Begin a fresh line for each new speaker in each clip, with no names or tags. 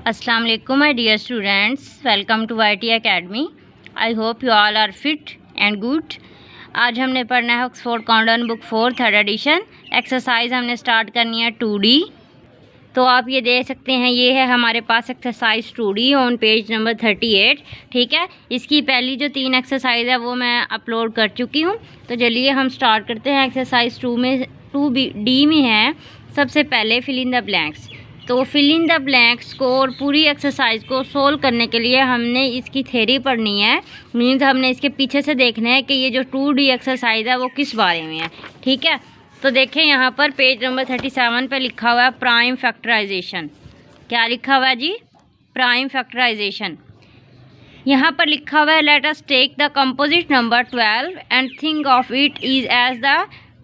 Assalamu alaikum my dear students, welcome to YT Academy. I hope you all are fit and good. आज हमने पढ़ना है Oxford Condon book 4 third edition. Exercise हमने start करनी है 2D। तो आप ये देख सकते हैं, ये है हमारे पास exercise 2D on page number 38। ठीक है, इसकी पहली जो 3 एक्सरसाइज है वो मैं अपलोड कर चुकी हूँ। तो चलिए हम स्टार्ट करते हैं। एक्सरसाइज 2D में है सबसे पहले फिल इन द ब्लैंक्स। तो फिल इन द ब्लैंक्स को और पूरी एक्सरसाइज को सोल्व करने के लिए हमने इसकी थ्योरी पढ़नी है। मीन्स हमने इसके पीछे से देखना है कि ये जो 2D एक्सरसाइज है वो किस बारे में है। ठीक है, तो देखें यहाँ पर पेज नंबर 37 पे लिखा हुआ है प्राइम फैक्टराइजेशन। क्या लिखा हुआ है जी? Prime factorisation. यहाँ पर लिखा हुआ है let us take the composite number 12 and think of it is as the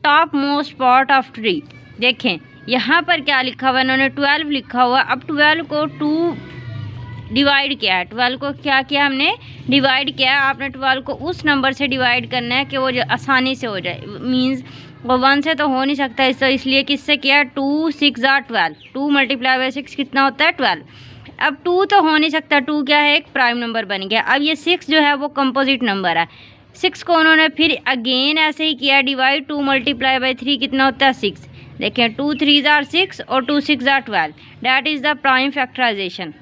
top most part of tree. देखें यहाँ पर क्या लिखा हुआ है, इन्होंने 12 लिखा हुआ। अब 12 को 2 डिवाइड किया है। 12 को क्या किया हमने? डिवाइड किया है। आपने 12 को उस नंबर से डिवाइड करना है कि वो जो आसानी से हो जाए। मीन्स वो 1 से तो हो नहीं सकता, तो इसलिए किससे किया? 2 6 are 12। 2 मल्टीप्लाई बाई 6 कितना होता है? 12। अब 2 तो हो नहीं सकता, 2 क्या है? एक प्राइम नंबर बन गया। अब ये 6 जो है वो कंपोजिट नंबर है। 6 को उन्होंने फिर अगेन ऐसे ही किया डिवाइड। 2 मल्टीप्लाई बाई 3 कितना होता है? 6। देखें 2 3 are 6 और 2 6 are 12। That is the prime factorisation.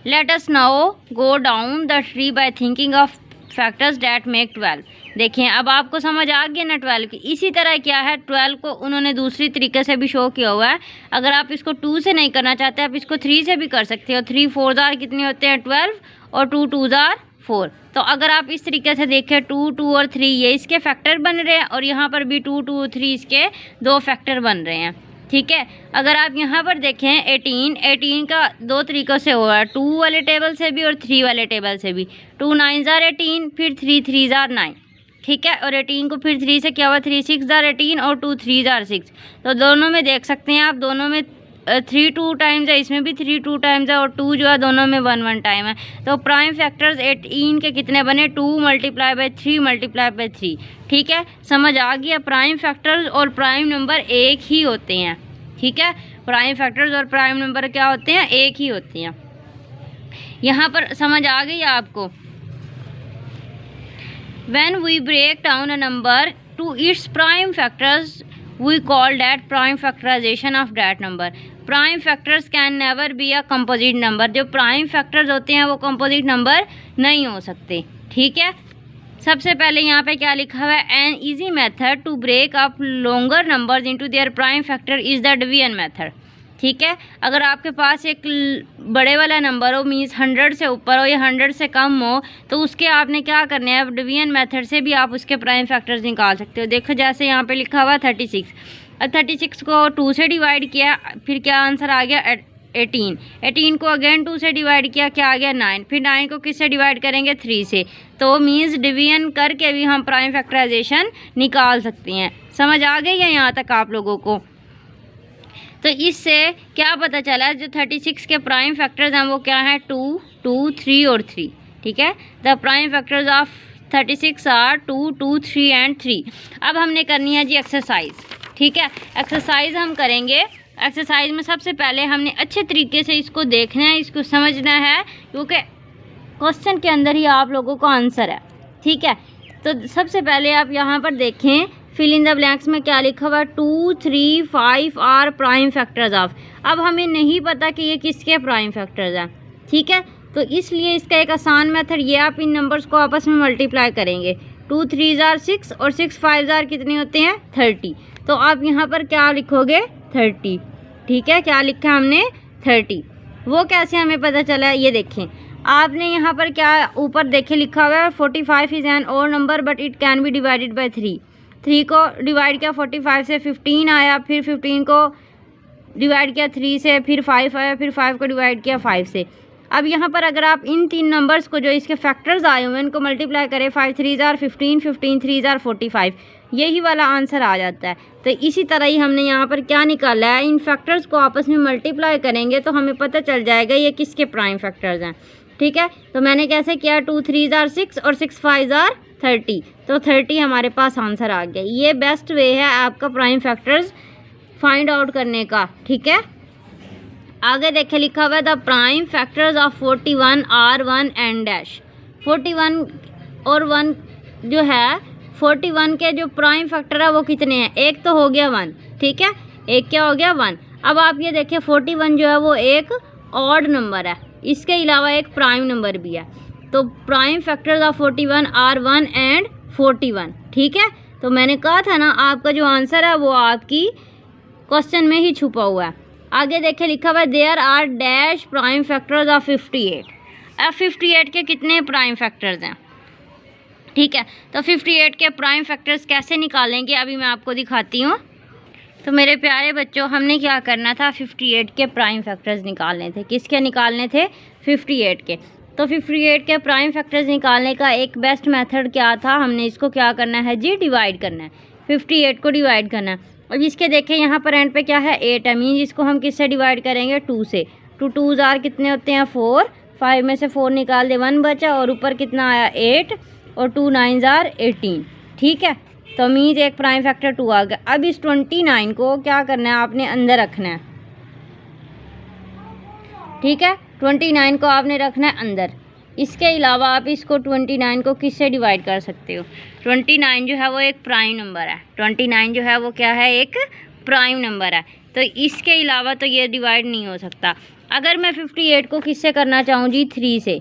Let us now go down the tree by thinking of factors that make 12। देखें अब आपको समझ आ गया ना 12 की। इसी तरह क्या है, 12 को उन्होंने दूसरी तरीके से भी शो किया हुआ है। अगर आप इसको 2 से नहीं करना चाहते, आप इसको 3 से भी कर सकते हो। 3 4 are कितने होते हैं? 12 और 2 2 are 4। तो अगर आप इस तरीके से देखें 2 2 और 3 ये इसके फैक्टर बन रहे हैं और यहाँ पर भी 2 2 3 इसके 2 फैक्टर बन रहे हैं। ठीक है, अगर आप यहाँ पर देखें 18 का 2 तरीक़ों से हुआ है, 2 वाले टेबल से भी और 3 वाले टेबल से भी। 2 9s are 18, फिर 3 3s are 9। ठीक है, और 18 को फिर 3 से क्या हुआ? 3 6 are 18 और 2 3s are 6। तो दोनों में देख सकते हैं आप, दोनों में 3 2 टाइम्स है, इसमें भी 3 2 टाइम्स है और 2 जो है दोनों में 1 1 टाइम है। तो प्राइम फैक्टर्स 18 के कितने बने? 2 मल्टीप्लाई बाई 3 मल्टीप्लाई बाई 3। ठीक है, समझ आ गया? प्राइम फैक्टर्स और प्राइम नंबर एक ही होते हैं। ठीक है, प्राइम फैक्टर्स और प्राइम नंबर क्या होते हैं? एक ही होते हैं। यहाँ पर समझ आ गई आपको? When we break down a number to its prime factors, we call that prime factorization of that number. Prime factors can never be a composite number. जो prime factors होते हैं वो composite number नहीं हो सकते। ठीक है, सबसे पहले यहाँ पे क्या लिखा हुआ है? An easy method to break up longer numbers into their prime factor is the division method. ठीक है, अगर आपके पास एक बड़े वाला नंबर हो, मीन्स 100 से ऊपर हो या 100 से कम हो, तो उसके आपने क्या करना है? डिवीजन मेथड से भी आप उसके प्राइम फैक्टर्स निकाल सकते हो। देखो जैसे यहाँ पे लिखा हुआ 36। अब 36 को 2 से डिवाइड किया, फिर क्या आंसर आ गया? 18। 18 को अगेन 2 से डिवाइड किया, क्या आ गया? 9। फिर 9 को किससे डिवाइड करेंगे? 3 से। तो मीन्स डिवीजन करके भी हम प्राइम फैक्टराइजेशन निकाल सकते हैं। समझ आ गई है यहाँ तक आप लोगों को? तो इससे क्या पता चला? जो 36 के प्राइम फैक्टर्स हैं वो क्या है? 2 2 3 और 3। ठीक है, the prime factors of 36 are 2 2 3 and 3। अब हमने करनी है जी एक्सरसाइज। ठीक है, एक्सरसाइज हम करेंगे। एक्सरसाइज में सबसे पहले हमने अच्छे तरीके से इसको देखना है, इसको समझना है, क्योंकि क्वेश्चन के अंदर ही आप लोगों को आंसर है। ठीक है, तो सबसे पहले आप यहाँ पर देखें फिल इन द ब्लैंक्स में क्या लिखा हुआ है? 2 3 5 आर प्राइम फैक्टर्स ऑफ। अब हमें नहीं पता कि ये किसके प्राइम फैक्टर्स हैं। ठीक है, तो इसलिए इसका एक आसान मेथड ये, आप इन नंबर्स को आपस में मल्टीप्लाई करेंगे। 2 3s are 6 और 6 5s are कितने होते हैं? 30। तो आप यहाँ पर क्या लिखोगे? 30। ठीक है, क्या लिखा हमने? 30। वो कैसे हमें पता चला? ये देखें, आपने यहाँ पर क्या ऊपर देखे लिखा हुआ है 45 is an odd number but it can be divided by 3। 3 को डिवाइड किया 45 से, 15 आया, फिर 15 को डिवाइड किया 3 से, फिर 5 आया, फिर 5 को डिवाइड किया 5 से। अब यहाँ पर अगर आप इन 3 नंबर्स को जो इसके फैक्टर्स आए हुए हैं इनको मल्टीप्लाई करें, 5 3s are 15 15 3s are 45, यही वाला आंसर आ जाता है। तो इसी तरह ही हमने यहाँ पर क्या निकाला है? इन फैक्टर्स को आपस में मल्टीप्लाई करेंगे तो हमें पता चल जाएगा ये किसके प्राइम फैक्टर्स हैं। ठीक है, तो मैंने कैसे किया? 2 3s are 6 और 6 5s are 30। तो 30 हमारे पास आंसर आ गया। ये बेस्ट वे है आपका प्राइम फैक्टर्स फाइंड आउट करने का। ठीक है, आगे देखिए लिखा हुआ है the prime factors of 41 are 1 and dash. 41 और 1 जो है 41 के जो प्राइम फैक्टर है वो कितने हैं? एक तो हो गया 1, ठीक है, एक क्या हो गया 1। अब आप ये देखिए 41 जो है वो एक ऑड नंबर है, इसके अलावा एक प्राइम नंबर भी है। तो prime factors of 41 are 1 and 41, ठीक है। तो मैंने कहा था ना आपका जो आंसर है वो आपकी क्वेश्चन में ही छुपा हुआ है। आगे देखिए लिखा हुआ है there are dash prime factors of 58। अब 58 के कितने प्राइम फैक्टर्स हैं? ठीक है, तो 58 के प्राइम फैक्टर्स कैसे निकालेंगे अभी मैं आपको दिखाती हूँ। तो मेरे प्यारे बच्चों, हमने क्या करना था, 58 के प्राइम फैक्टर्स निकालने थे। किसके निकालने थे? 58 के। तो 58 के प्राइम फैक्टर्स निकालने का एक बेस्ट मेथड क्या था? हमने इसको क्या करना है जी, डिवाइड करना है। 58 को डिवाइड करना है। अब इसके देखें यहाँ पर एंड पे क्या है, 8 है, मीन इसको हम किससे डिवाइड करेंगे? 2 से। 2 2 आर कितने होते हैं? 4। 5 में से 4 निकाल दे, 1 बचा, और ऊपर कितना आया? 8, और 2 9 आर 18, ठीक है। तो मीन एक प्राइम फैक्टर 2 आ गया। अब इस 29 को क्या करना है, आपने अंदर रखना है, ठीक है। 29 को आपने रखना है अंदर। इसके अलावा आप इसको 29 को किससे डिवाइड कर सकते हो? 29 जो है वो एक प्राइम नंबर है। 29 जो है वो क्या है? एक प्राइम नंबर है। तो इसके अलावा तो ये डिवाइड नहीं हो सकता। अगर मैं 58 को किससे करना चाहूँ जी? 3 से,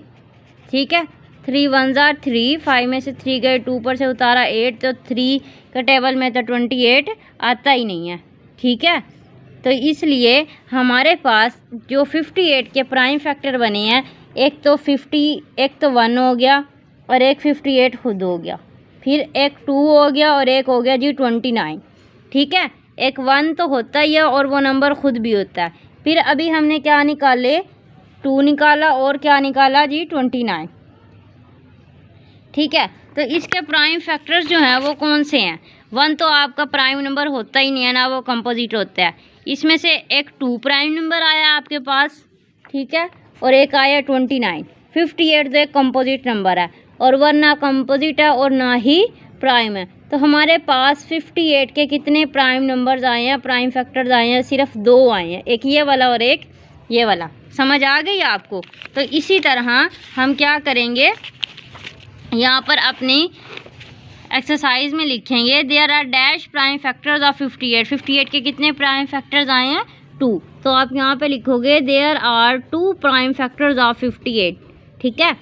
ठीक है। 3 1 आर 3, 5 में से 3 गए, 2 पर से उतारा 8, तो 3 का टेबल में तो 28 आता ही नहीं है, ठीक है। तो इसलिए हमारे पास जो 58 के प्राइम फैक्टर बने हैं, एक तो 1 हो गया, और एक 58 खुद हो गया, फिर एक 2 हो गया, और एक हो गया जी 29, ठीक है। एक 1 तो होता ही है और वो नंबर खुद भी होता है। फिर अभी हमने क्या निकाले? 2 निकाला, और क्या निकाला जी? 29, ठीक है। तो इसके प्राइम फैक्टर्स जो हैं वो कौन से हैं? 1 तो आपका प्राइम नंबर होता ही नहीं है ना, वो कंपोजिट होता है। इसमें से एक 2 प्राइम नंबर आया आपके पास, ठीक है, और एक आया 29। 58 तो एक कंपोजिट नंबर है, और 1 ना कंपोजिट है और ना ही प्राइम है। तो हमारे पास 58 के कितने प्राइम नंबर्स आए हैं, प्राइम फैक्टर्स आए हैं? सिर्फ 2 आए हैं, एक ये वाला और एक ये वाला। समझ आ गई आपको? तो इसी तरह हम क्या करेंगे, यहाँ पर अपनी एक्सरसाइज में लिखेंगे there are dash prime factors of 58। 58 के कितने प्राइम फैक्टर्स आए हैं? 2। तो आप यहाँ पे लिखोगे there are 2 prime factors of 58, ठीक है।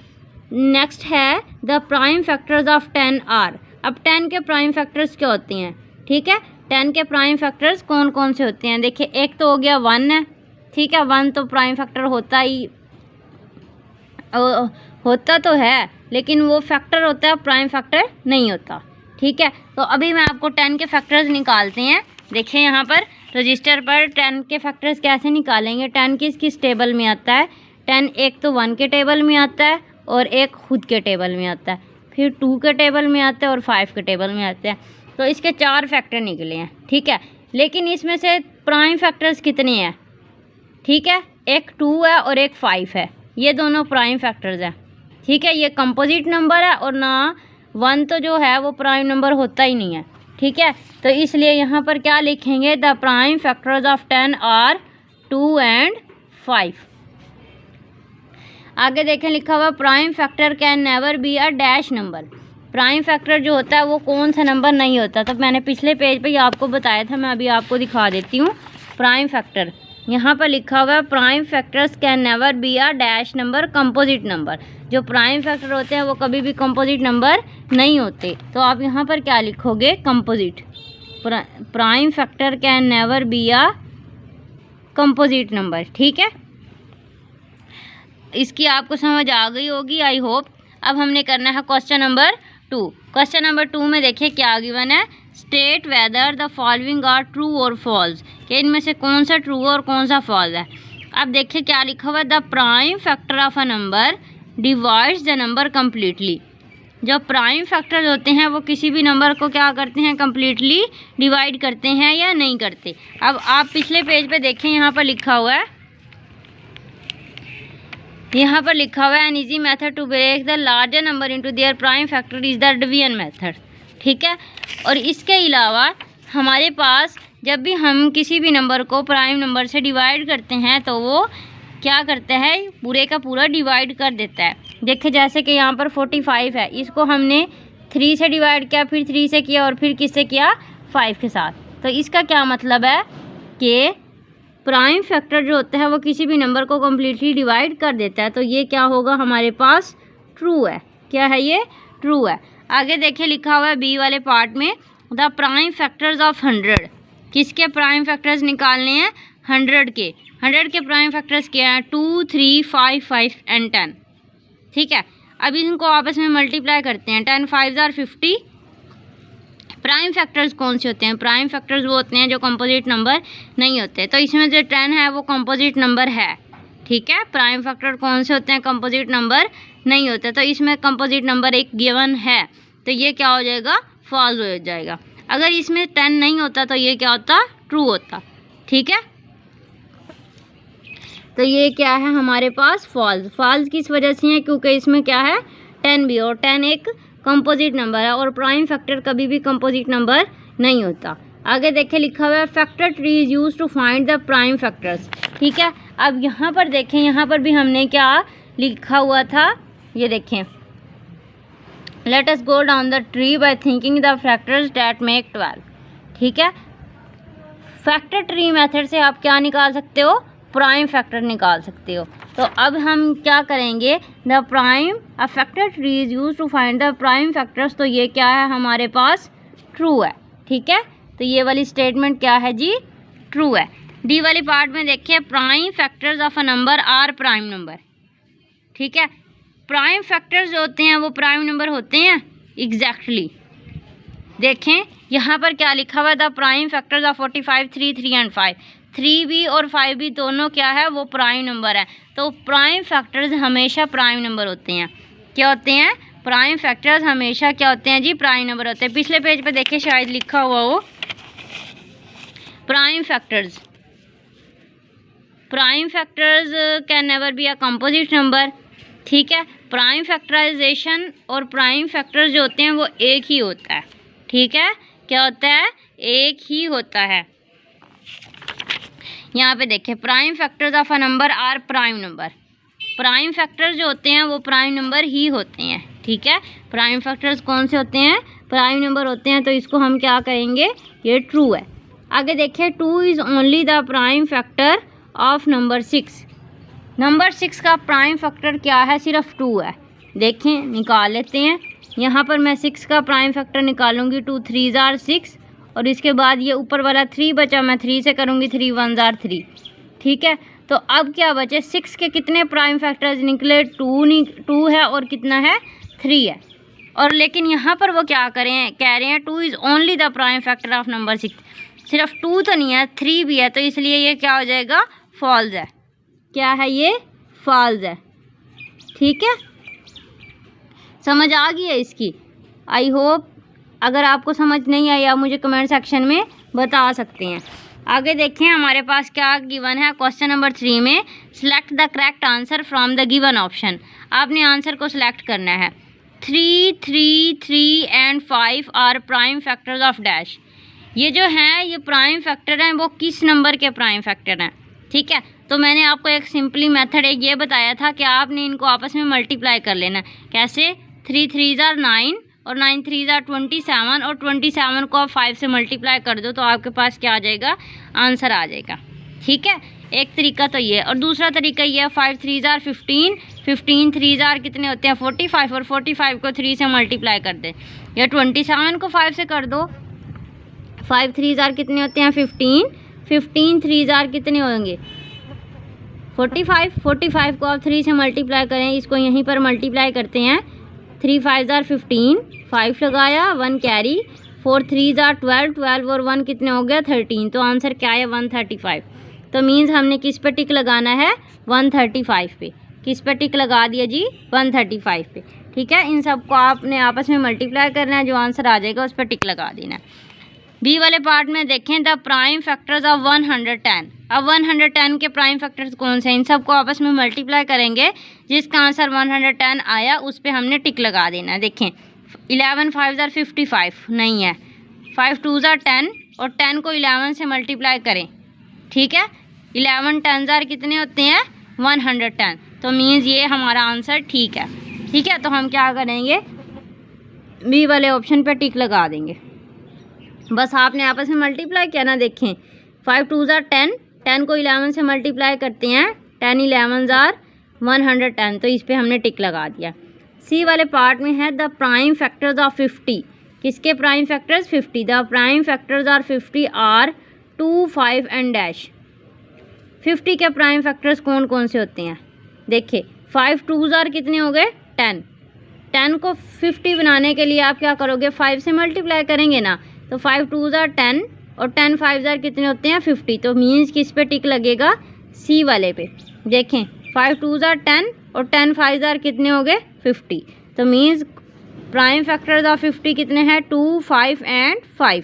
नेक्स्ट है the prime factors of 10 are. अब 10 के प्राइम फैक्टर्स क्या होते हैं, ठीक है। 10 के प्राइम फैक्टर्स कौन कौन से होते हैं? देखिए, एक तो हो गया 1 है, ठीक है। 1 तो प्राइम फैक्टर होता तो है, लेकिन वो फैक्टर होता है, प्राइम फैक्टर नहीं होता, ठीक है। तो अभी मैं आपको 10 के फैक्टर्स निकालते हैं। देखिए यहाँ पर रजिस्टर पर 10 के फैक्टर्स कैसे निकालेंगे। 10 किस टेबल में आता है? 10 एक तो 1 के टेबल में आता है, और एक खुद के टेबल में आता है, फिर 2 के टेबल में आता है, और 5 के टेबल में आते हैं। तो इसके 4 फैक्टर निकले हैं, ठीक है। लेकिन इसमें से प्राइम फैक्टर्स कितने हैं? ठीक है, एक 2 है और एक 5 है, ये दोनों प्राइम फैक्टर्स हैं, ठीक है। ये कंपोजिट नंबर है, और ना 1 तो जो है वो प्राइम नंबर होता ही नहीं है, ठीक है। तो इसलिए यहाँ पर क्या लिखेंगे, the prime factors of 10 are 2 and 5। आगे देखें लिखा हुआ prime factor can never be a dash number. Prime factor जो होता है वो कौन सा नंबर नहीं होता। तो मैंने पिछले पेज पे ही आपको बताया था, मैं अभी आपको दिखा देती हूँ। प्राइम फैक्टर यहाँ पर लिखा हुआ है prime factors can never be a dash number composite number. जो प्राइम फैक्टर होते हैं वो कभी भी कंपोजिट नंबर नहीं होते। तो आप यहाँ पर क्या लिखोगे, composite. Prime factor can never be a composite number, ठीक है। इसकी आपको समझ आ गई होगी, आई होप। अब हमने करना है क्वेश्चन नंबर 2। क्वेश्चन नंबर 2 में देखिए क्या गिवन है, state whether the following are true और फॉल्स, कि इनमें से कौन सा ट्रू और कौन सा फॉल्स है। अब देखिए क्या लिखा हुआ है, the prime factor of a number divides the number completely. जो प्राइम फैक्टर्स होते हैं वो किसी भी नंबर को क्या करते हैं, कम्प्लीटली डिवाइड करते हैं या नहीं करते। अब आप पिछले पेज पे देखें, यहाँ पर लिखा हुआ है, यहाँ पर लिखा हुआ है an easy method to break the larger number into their prime factor is the division method, ठीक है। और इसके अलावा हमारे पास जब भी हम किसी भी नंबर को प्राइम नंबर से डिवाइड करते हैं तो वो क्या करता है, पूरे का पूरा डिवाइड कर देता है। देखिए जैसे कि यहाँ पर 45 है, इसको हमने 3 से डिवाइड किया, फिर 3 से किया और फिर किससे किया, 5 के साथ। तो इसका क्या मतलब है कि प्राइम फैक्टर जो होता है वो किसी भी नंबर को कम्प्लीटली डिवाइड कर देता है। तो ये क्या होगा हमारे पास, ट्रू है। क्या है ये, ट्रू है। आगे देखिए लिखा हुआ है बी वाले पार्ट में, द प्राइम फैक्टर्स ऑफ 100। किसके प्राइम फैक्टर्स निकालने हैं, 100 के। 100 के प्राइम फैक्टर्स क्या हैं, 2, 3, 5, 5 एंड 10। ठीक है, अब इनको आपस में मल्टीप्लाई करते हैं। 10 5 आर 50। प्राइम फैक्टर्स कौन से होते हैं, प्राइम फैक्टर्स वो होते हैं जो कंपोजिट नंबर नहीं होते। तो इसमें जो 10 है वो कंपोजिट नंबर है। ठीक है, प्राइम फैक्टर कौन से होते हैं, कंपोजिट नंबर नहीं होते। तो इसमें कंपोजिट नंबर एक गिवन है, तो ये क्या हो जाएगा, फॉल्स हो जाएगा। अगर इसमें 10 नहीं होता तो ये क्या होता, ट्रू होता। ठीक है, तो ये क्या है हमारे पास, फॉल्स। फॉल्स किस वजह से है, क्योंकि इसमें क्या है, 10 भी, और 10 एक कंपोजिट नंबर है और प्राइम फैक्टर कभी भी कंपोजिट नंबर नहीं होता। आगे देखें लिखा हुआ है factor tree is use to find the prime factors. ठीक है, अब यहाँ पर देखें, यहाँ पर भी हमने क्या लिखा हुआ था, ये देखें, let us go down the tree by thinking the factors that make 12। ठीक है, फैक्टर ट्री मेथड से आप क्या निकाल सकते हो, प्राइम फैक्टर निकाल सकते हो। तो अब हम क्या करेंगे, the prime a factor tree is use to find the prime factors. तो ये क्या है हमारे पास, ट्रू है। ठीक है, तो ये वाली स्टेटमेंट क्या है जी, ट्रू है। डी वाली पार्ट में देखिए, prime factors of a number are prime number. ठीक है, प्राइम फैक्टर्स जो होते हैं वो प्राइम नंबर होते हैं, एग्जैक्टली। देखें यहाँ पर क्या लिखा हुआ है, the prime factors of 45, 3, 3 and 5। 3 भी और 5 भी दोनों क्या है, वो प्राइम नंबर है। तो प्राइम फैक्टर्स हमेशा प्राइम नंबर होते हैं। क्या होते हैं, प्राइम फैक्टर्स हमेशा क्या होते हैं जी, प्राइम नंबर होते हैं। पिछले पेज पे देखिए शायद लिखा हुआ हो, prime factors can never be a composite number. ठीक है, प्राइम फैक्टराइजेशन और प्राइम फैक्टर्स जो होते हैं वो एक ही होता है। ठीक है, क्या होता है, एक ही होता है। यहाँ पे देखिए, prime factors of a number are prime number. Prime factors जो होते हैं वो प्राइम नंबर ही होते हैं। ठीक है, प्राइम फैक्टर्स कौन से होते हैं, प्राइम नंबर होते हैं। तो इसको हम क्या करेंगे, ये ट्रू है। आगे देखिए, 2 is only the prime factor of number 6। Number 6 का प्राइम फैक्टर क्या है, सिर्फ 2 है। देखें निकाल लेते हैं। यहाँ पर मैं 6 का प्राइम फैक्टर निकालूंगी, 2 3 आर 6, और इसके बाद ये ऊपर वाला 3 बचा, मैं 3 से करूँगी, 3 1 आर 3। ठीक है, तो अब क्या बचे, 6 के कितने प्राइम फैक्टर्स निकले, 2 है और कितना है, 3 है। और लेकिन यहाँ पर वो क्या कह रहे हैं 2 is only the prime factor of number 6। सिर्फ 2 तो नहीं है, 3 भी है। तो इसलिए ये क्या हो जाएगा, फॉल्स है। क्या है ये, फॉल्स है। ठीक है, समझ आ गई है इसकी। आई होप, अगर आपको समझ नहीं आई आप मुझे कमेंट सेक्शन में बता सकते हैं। आगे देखें हमारे पास क्या गिवन है, क्वेश्चन नंबर 3 में, select the correct answer from the given option. आपने आंसर को सिलेक्ट करना है। 3, 3, 3 and 5 are prime factors of dash. ये जो हैं ये प्राइम फैक्टर हैं, वो किस नंबर के प्राइम फैक्टर हैं। ठीक है, तो मैंने आपको एक सिंपली मेथड एक ये बताया था कि आपने इनको आपस में मल्टीप्लाई कर लेना। कैसे, 3 3 आर 9 और 9 3 आर 27, और 27 को आप 5 से मल्टीप्लाई कर दो तो आपके पास क्या आ जाएगा, आंसर आ जाएगा। ठीक है, एक तरीका तो ये, और दूसरा तरीका ये है 5 3 आर 15, 15 3 आर कितने होते हैं 45, और 45 को 3 से मल्टीप्लाई कर दे, या 27 को 5 से कर दो। 5 3 आर कितने होते हैं 15, 15 3 आर कितने होंगे 45, 45 को आप 3 से मल्टीप्लाई करें, इसको यहीं पर मल्टीप्लाई करते हैं। 3 5 आर 15, 5 लगाया, 1 कैरी, 4 3 आर 12, 12 और 1 कितने हो गया 13। तो आंसर क्या है 135। तो मीन्स हमने किस पे टिक लगाना है, 135 पे। किस पे टिक लगा दिया जी, 135 पे। ठीक है, इन सब को आपने आपस में मल्टीप्लाई करना है, जो आंसर आ जाएगा उस पर टिक लगा देना है। बी वाले पार्ट में देखें, द प्राइम फैक्टर्स ऑफ 110। अब 110 के प्राइम फैक्टर्स कौन से हैं, इन सबको आपस में मल्टीप्लाई करेंगे, जिसका आंसर 110 आया उस पर हमने टिक लगा देना है। देखें 11 5 आर 55 नहीं है, 5 2 आर 10, और 10 को 11 से मल्टीप्लाई करें, ठीक है, 11 10 जार कितने होते हैं 110, तो मीन्स ये हमारा आंसर ठीक है। ठीक है, तो हम क्या करेंगे, बी वाले ऑप्शन पे टिक लगा देंगे। बस आपने आपस में मल्टीप्लाई किया ना, देखें 5 2 जार 10, 10 को 11 से मल्टीप्लाई करते हैं, 10 11 जार 110, तो इस पे हमने टिक लगा दिया। सी वाले पार्ट में है द प्राइम फैक्टर्स ऑफ 50, किसके prime factors 50, the prime factors are 50 are 2 5 and dash. 50 के प्राइम फैक्टर्स कौन कौन से होते हैं, देखिए 5 2 जार कितने हो गए 10, 10 को 50 बनाने के लिए आप क्या करोगे 5 से मल्टीप्लाई करेंगे ना, तो 5 2 जार 10 और 10 5 जार कितने होते हैं 50, तो मीन्स किस पे टिक लगेगा सी वाले पे। देखें 5 2 जार 10 और 10 5 जार कितने हो गए 50, तो मीन्स प्राइम फैक्टर्स ऑफ 50 कितने हैं 2 5 एंड 5।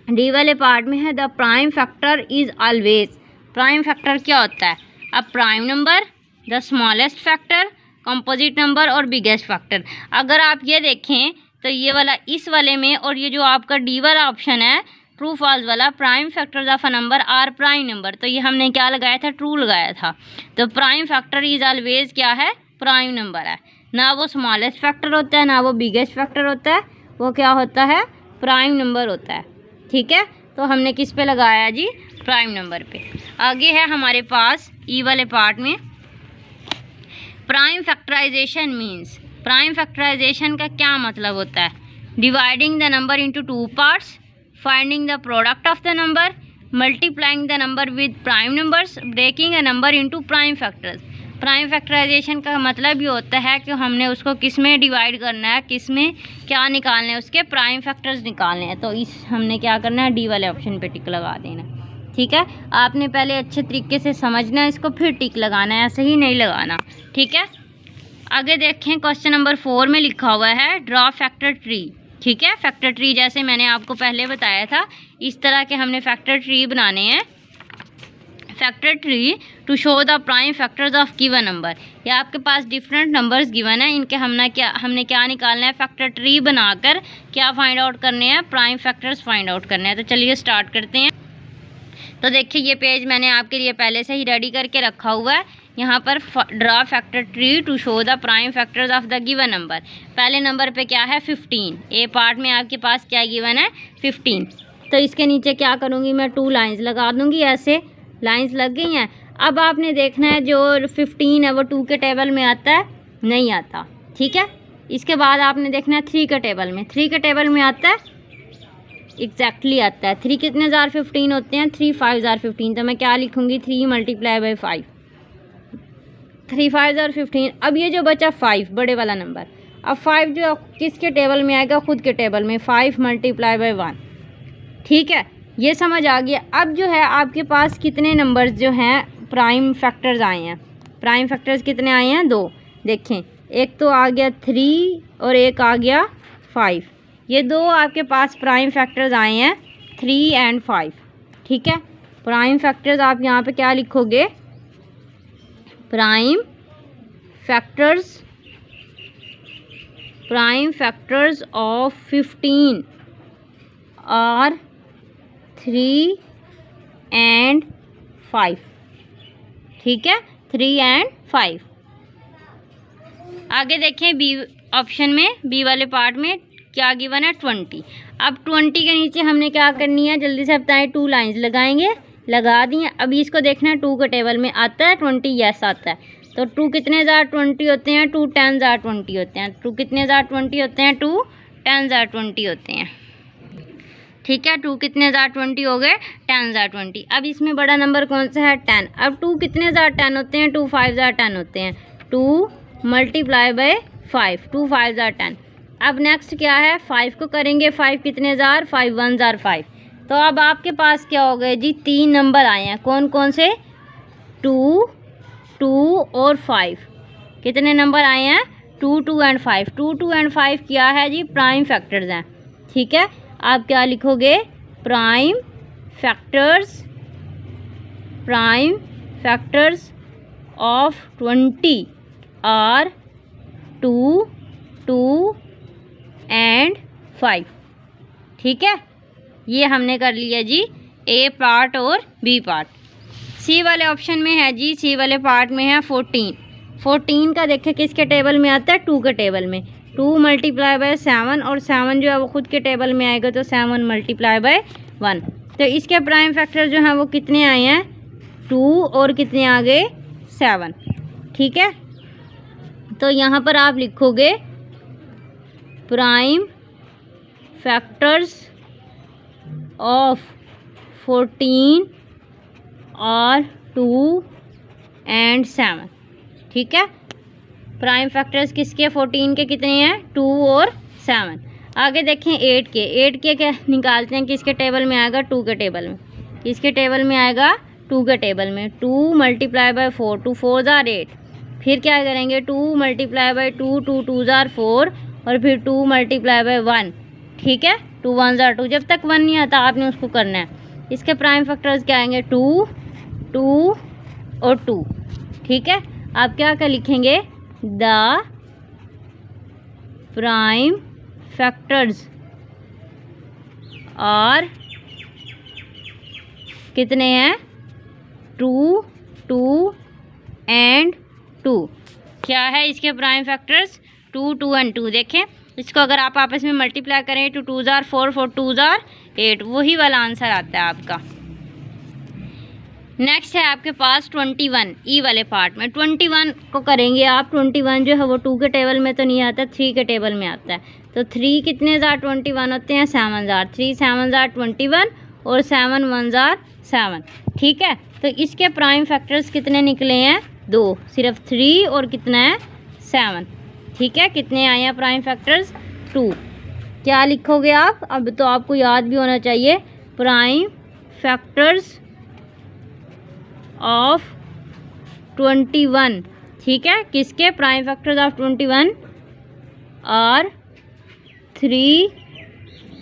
डी वाले पार्ट में है the prime factor is always, prime factor क्या होता है, अब prime number, the smallest factor, composite number और बिगेस्ट फैक्टर। अगर आप ये देखें तो ये वाला इस वाले में और ये जो आपका डी वाला ऑप्शन है ट्रू फॉल्स वाला, prime factors of a number are prime number, तो ये हमने क्या लगाया था ट्रू लगाया था। तो प्राइम फैक्टर इज ऑलवेज क्या है प्राइम नंबर है, ना वो स्मॉलेस्ट फैक्टर होता है ना वो बिगेस्ट फैक्टर होता है, वो क्या होता है प्राइम नंबर होता है। ठीक है, तो हमने किस पे लगाया जी प्राइम नंबर पे। आगे है हमारे पास ई वाले पार्ट में prime factorisation means, prime factorisation का क्या मतलब होता है, dividing the number into 2 parts, finding the product of the number, multiplying the number with prime numbers, breaking a number into prime factors. Prime factorisation का मतलब ये होता है कि हमने उसको किस में डिवाइड करना है, किस में क्या निकालना है, उसके प्राइम फैक्टर्स निकालने हैं, तो इस हमने क्या करना है डी वाले ऑप्शन पे टिक लगा देना। ठीक है, आपने पहले अच्छे तरीके से समझना है इसको, फिर टिक लगाना है, ऐसे ही नहीं लगाना। ठीक है, आगे देखें क्वेश्चन नंबर 4 में लिखा हुआ है ड्रॉ फैक्टर ट्री। ठीक है, फैक्टर ट्री जैसे मैंने आपको पहले बताया था इस तरह के हमने फैक्टर ट्री बनाने हैं। Factor tree to show the prime factors of given number, या आपके पास डिफरेंट नंबर्स गिवन है, इनके हमने क्या निकालना है, फैक्टर ट्री बनाकर क्या फाइंड आउट करने हैं, प्राइम फैक्टर्स फाइंड आउट करने हैं। तो चलिए स्टार्ट करते हैं। तो देखिए ये पेज मैंने आपके लिए पहले से ही रेडी करके रखा हुआ है, यहाँ पर draw factor tree to show the prime factors of the given number. पहले नंबर पे क्या है 15, ए पार्ट में आपके पास क्या गिवन है 15, तो इसके नीचे क्या करूँगी मैं 2 लाइंस लगा दूँगी, ऐसे लाइंस लग गई हैं। अब आपने देखना है जो 15 है वो 2 के टेबल में आता है नहीं आता। ठीक है, इसके बाद आपने देखना है 3 के टेबल में, 3 के टेबल में आता है एग्जैक्टली आता है। 3 कितने जार 15 होते हैं 3 5 जार 15, तो मैं क्या लिखूँगी 3 मल्टीप्लाई बाई 5, 3 5 जार 15। अब ये जो बचा 5 बड़े वाला नंबर, अब 5 जो किसके टेबल में आएगा खुद के टेबल में, 5 मल्टीप्लाई बाई 1। ठीक है, ये समझ आ गया। अब जो है आपके पास कितने नंबर्स जो हैं प्राइम फैक्टर्स आए हैं, प्राइम फैक्टर्स कितने आए हैं 2। देखें एक तो आ गया 3 और एक आ गया 5, ये 2 आपके पास प्राइम फैक्टर्स आए हैं 3 एंड 5। ठीक है, प्राइम फैक्टर्स आप यहाँ पे क्या लिखोगे, prime factors of 15 are 3 and 5। ठीक है, 3 एंड 5। आगे देखें बी ऑप्शन में, बी वाले पार्ट में क्या गिवन है 20। अब 20 के नीचे हमने क्या करनी है जल्दी से बताएं, 2 लाइंस लगाएंगे, लगा दी हैं। अभी इसको देखना है 2 के टेबल में आता है 20, यस आता है, तो 2 कितने जार 20 होते हैं 2 10 जार 20 होते हैं, 2 कितने जार 20 होते हैं 2 10 जार 20 होते हैं। ठीक है, 2 कितने जार 20 हो गए 10 जार 20। अब इसमें बड़ा नंबर कौन सा है 10। अब 2 कितने जार 10 होते हैं 2 5 जार 10 होते हैं, 2 मल्टीप्लाई बाई 5, 2 5 जार 10। अब नेक्स्ट क्या है 5 को करेंगे, 5 कितने जार 5 1 जार 5। तो अब आपके पास क्या हो गए जी 3 नंबर आए हैं, कौन कौन से 2 2 और 5। कितने नंबर आए हैं 2 2 एंड 5, 2 2 एंड 5 क्या है जी प्राइम फैक्टर्स हैं। ठीक है, आप क्या लिखोगे prime factors of 20 are 2 2 and 5। ठीक है, ये हमने कर लिया जी ए पार्ट और बी पार्ट। सी वाले ऑप्शन में है जी, सी वाले पार्ट में है 14। 14 का देखिए किसके टेबल में आता है, 2 के टेबल में। 2 मल्टीप्लाई बाय 7 और 7 जो है वो खुद के टेबल में आएगा तो 7 मल्टीप्लाई बाय 1। तो इसके प्राइम फैक्टर जो हैं वो कितने आए हैं, 2 और कितने आ गए 7। ठीक है, तो यहाँ पर आप लिखोगे प्राइम फैक्टर्स ऑफ 14 और 2 एंड 7। ठीक है, प्राइम फैक्टर्स किसके, 14 के कितने हैं, 2 और 7। आगे देखें 8 के। 8 के क्या निकालते हैं, किसके टेबल में आएगा, 2 के टेबल में। किसके टेबल में आएगा, 2 के टेबल में। 2 मल्टीप्लाई बाय 4, 2 4 जार 8। फिर क्या करेंगे, 2 मल्टीप्लाई बाय 2, 2 2 जार 4 और फिर 2 मल्टीप्लाई बाय 1। ठीक है, 2 1 जार 2। जब तक 1 नहीं आता आपने उसको करना है। इसके प्राइम फैक्टर्स क्या आएंगे, 2 2 और 2। ठीक है, आप क्या कर लिखेंगे, द प्राइम फैक्टर्स और कितने हैं, 2 2 एंड 2। क्या है इसके प्राइम फैक्टर्स, 2 2 एंड 2। देखें इसको अगर आप आपस में मल्टीप्लाई करें, 2 2 जार 4, 4 2 जार 8, वही वाला आंसर आता है आपका। नेक्स्ट है आपके पास 21 ई वाले पार्ट में। 21 को करेंगे आप, 21 जो है वो 2 के टेबल में तो नहीं आता, 3 के टेबल में आता है। तो 3 कितने जार 21 होते हैं, 7 जार। 3 7 जार 21 और 7 1 जार 7। ठीक है, तो इसके प्राइम फैक्टर्स कितने निकले हैं, 2, सिर्फ 3 और कितना है 7। ठीक है, कितने आए हैं प्राइम फैक्टर्स, 2। क्या लिखोगे आप, अब तो आपको याद भी होना चाहिए, प्राइम फैक्टर्स ऑफ 21। ठीक है, किसके प्राइम फैक्टर्स ऑफ 21 और 3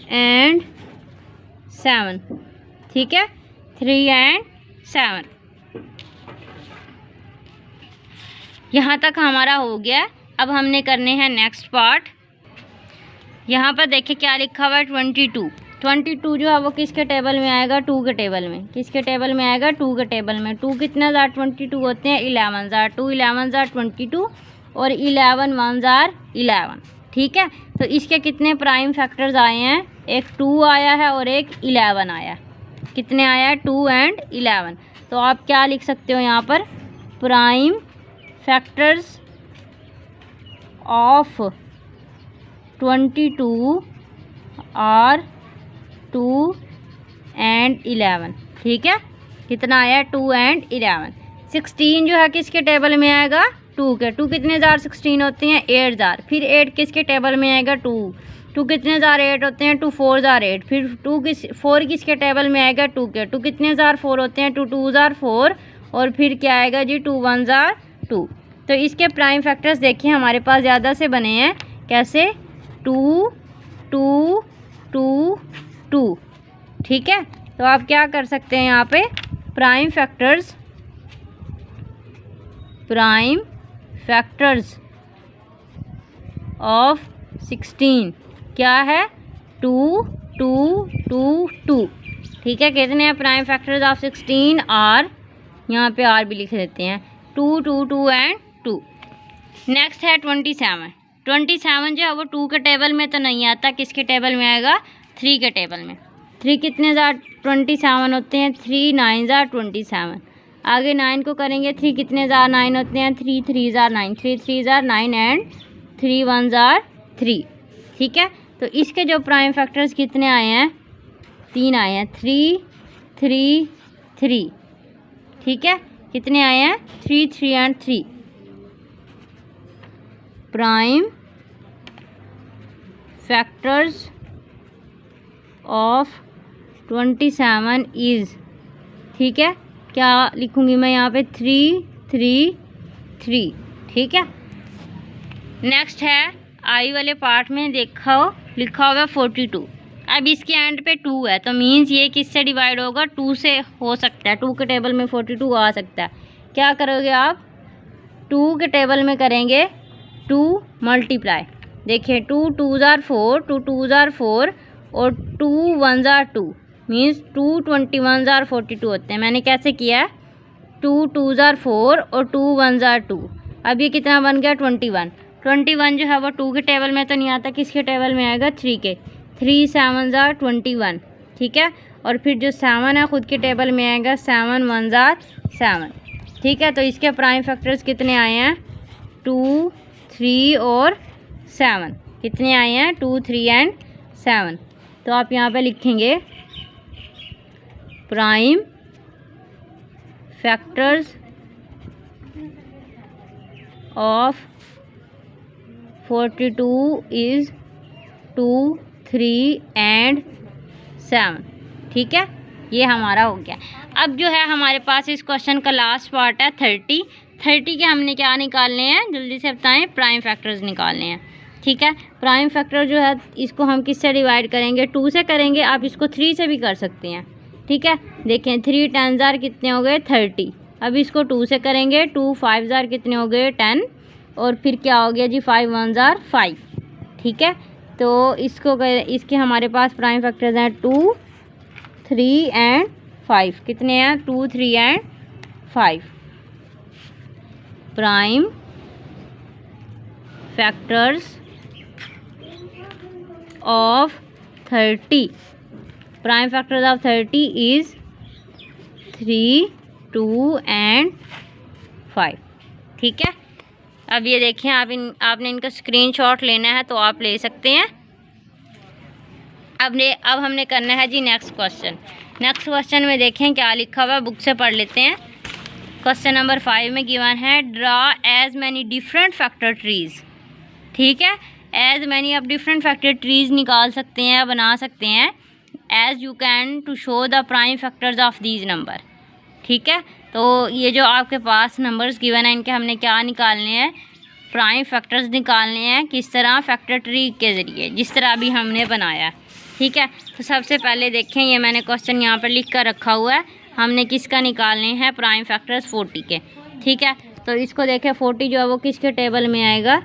एंड 7। ठीक है, 3 एंड 7। यहाँ तक हमारा हो गया। अब हमने करने हैं नेक्स्ट पार्ट। यहाँ पर देखिए क्या लिखा हुआ है, 22। 22 जो है वो किसके टेबल में आएगा, 2 के टेबल में। किसके टेबल में आएगा, 2 के टेबल में। 2 कितने जार 22 होते हैं, 11 जार। 2 11 जार 22 और 11 1 जार 11। ठीक है, तो इसके कितने प्राइम फैक्टर्स आए हैं, एक 2 आया है और एक 11 आया है। कितने आया है, 2 एंड 11। तो आप क्या लिख सकते हो यहाँ पर, प्राइम फैक्टर्स ऑफ 22 और 2 एंड 11। ठीक है, कितना आया, 2 एंड 11। 16 जो है किसके टेबल में आएगा, 2 के। 2 कितने जार 16 होते हैं, 8 जार। फिर 8 किसके टेबल में आएगा, 2। 2 कितने जार 8 होते हैं, 2 4 जार 8। फिर 4 किसके टेबल में आएगा, 2 के। 2 कितने जार 4 होते हैं, 2 2 जार 4 और फिर क्या आएगा जी, 2 1 जार 2। तो इसके प्राइम फैक्टर्स देखिए हमारे पास ज़्यादा से बने हैं, कैसे, 2 2 2 2। ठीक है, तो आप क्या कर सकते हैं यहाँ पे, प्राइम फैक्टर्स ऑफ 16 क्या है, 2 2 2 2। ठीक है, कितने हैं प्राइम फैक्टर्स ऑफ 16 आर, यहाँ पे आर भी लिख देते हैं, 2 2 2 एंड 2। नेक्स्ट है 27। 27 जो है वो 2 के टेबल में तो नहीं आता, किसके टेबल में आएगा, 3 के टेबल में। 3 कितने जार 27 होते हैं, 3 9 जार 27। आगे 9 को करेंगे, 3 कितने जार 9 होते हैं, 3 3 जार 9। 3 3 jar 9 and 3 1 jar 3। ठीक है, तो इसके जो प्राइम फैक्टर्स कितने आए हैं, 3 आए हैं, 3 3 3। ठीक है, कितने आए हैं, 3 3 and 3। Prime factors of 27 is, ठीक है, क्या लिखूंगी मैं यहाँ पे, 3 3 3। ठीक है, नेक्स्ट है आई वाले पार्ट में देखो लिखा होगा 42। अब इसके एंड पे 2 है तो मीन्स ये किससे डिवाइड होगा, 2 से हो सकता है। 2 के टेबल में 42 आ सकता है। क्या करोगे आप, 2 के टेबल में करेंगे 2 मल्टीप्लाई। देखिए 2 2 जार 4, 2 2 जार 4 और 2 1 ज़ार 2 मीन्स 2 21 ज़ार 42 होते हैं। मैंने कैसे किया है, 2 2 ज़ार 4 और 2 1 ज़ार 2। अब ये कितना बन गया 21। 21 जो है वो 2 के टेबल में तो नहीं आता, किसके टेबल में आएगा 3 के। 3 7 ज़ार 21, ठीक है। और फिर जो 7 है ख़ुद के टेबल में आएगा 7 1 ज़ार 7, ठीक है। तो इसके प्राइम फैक्टर्स कितने आए हैं, 2 3 और 7। कितने आए हैं, 2 3 एंड 7। तो आप यहाँ पे लिखेंगे prime factors of 42 is 2 3 and 7, ठीक है। ये हमारा हो गया। अब जो है हमारे पास इस क्वेश्चन का लास्ट पार्ट है 30 के हमने क्या निकालने हैं, जल्दी से बताएं, प्राइम फैक्टर्स निकालने हैं, ठीक है। प्राइम फैक्टर जो है इसको हम किससे डिवाइड करेंगे, 2 से करेंगे। आप इसको 3 से भी कर सकते हैं, ठीक है। देखें 3 10 ज़ार कितने हो गए 30। अब इसको 2 से करेंगे, 2 5 ज़ार कितने हो गए 10, और फिर क्या हो गया जी 5 1 ज़ार 5, ठीक है। तो इसके हमारे पास प्राइम फैक्टर्स हैं 2 3 एंड 5। कितने हैं, 2 3 and 5। Prime factors of 30, prime factors of 30 is 3 2 and 5, ठीक है। अब ये देखें, आपने इनका स्क्रीनशॉट लेना है तो आप ले सकते हैं। अब हमने करना है जी नेक्स्ट क्वेश्चन। नेक्स्ट क्वेश्चन में देखें क्या लिखा हुआ है, बुक से पढ़ लेते हैं। क्वेश्चन नंबर 5 में गिवन है draw as many different factor trees, ठीक है। एज मैनी आप डिफरेंट फैक्टर ट्रीज़ निकाल सकते हैं या बना सकते हैं as you can to show the prime factors of these number, ठीक है। तो ये जो आपके पास नंबर्स गिवन है इनके हमने क्या निकालने हैं, प्राइम फैक्टर्स निकालने हैं। किस तरह, फैक्टर ट्री के ज़रिए, जिस तरह अभी हमने बनाया, ठीक है। तो सबसे पहले देखें, ये मैंने क्वेश्चन यहाँ पर लिख कर रखा हुआ है। हमने किसका निकालने हैं, प्राइम फैक्टर्स 40 के, ठीक है। तो इसको देखें 40 जो है वो किसके टेबल में आएगा,